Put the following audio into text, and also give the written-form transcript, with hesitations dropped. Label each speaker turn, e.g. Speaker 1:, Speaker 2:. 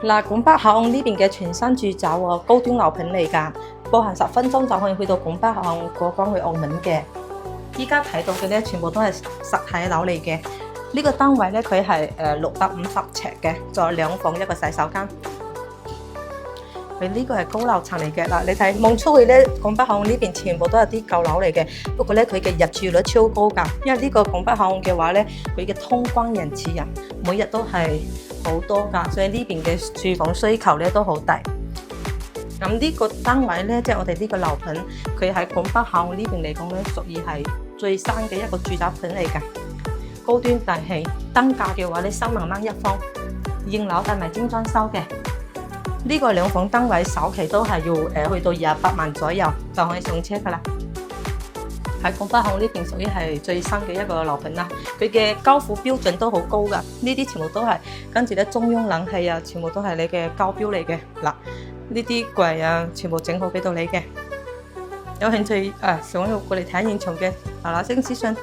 Speaker 1: 嗱，拱北口岸呢邊嘅全新住宅喎，高端樓盤嚟㗎，步行10分鐘就可以去到拱北口岸過關去澳門嘅。依家睇到嘅咧，全部都係實體樓嚟嘅。呢個單位咧，佢係650尺嘅，仲有2房1個洗手間。佢呢個係高樓層嚟嘅嗱，你睇望出去咧，拱北口岸呢邊全部都係啲舊樓嚟嘅。不過咧，佢嘅入住率超高㗎，因為呢個拱北口岸嘅話咧，佢嘅通關人次啊，每日都係好多㗎，所以呢邊嘅住房需求咧都好大。咁呢個單位咧，即係我哋呢個樓盤，佢喺拱北口岸呢邊嚟講咧，屬於係最新嘅一個住宅盤嚟㗎。高端大氣，單價嘅話咧3萬蚊一方，現樓帶埋精裝修嘅。呢個2房單位首期都係要去到28萬左右就可以上車㗎啦。喺拱北口岸呢邊屬於係最新嘅一個樓盤啦，佢嘅交付標準都好高㗎，呢啲全部都係跟住咧中央冷氣啊，全部都係你嘅交標嚟嘅嗱。呢啲櫃啊，全部整好俾到你嘅。有興趣想要過嚟睇現場嘅，嗱嗱聲私信。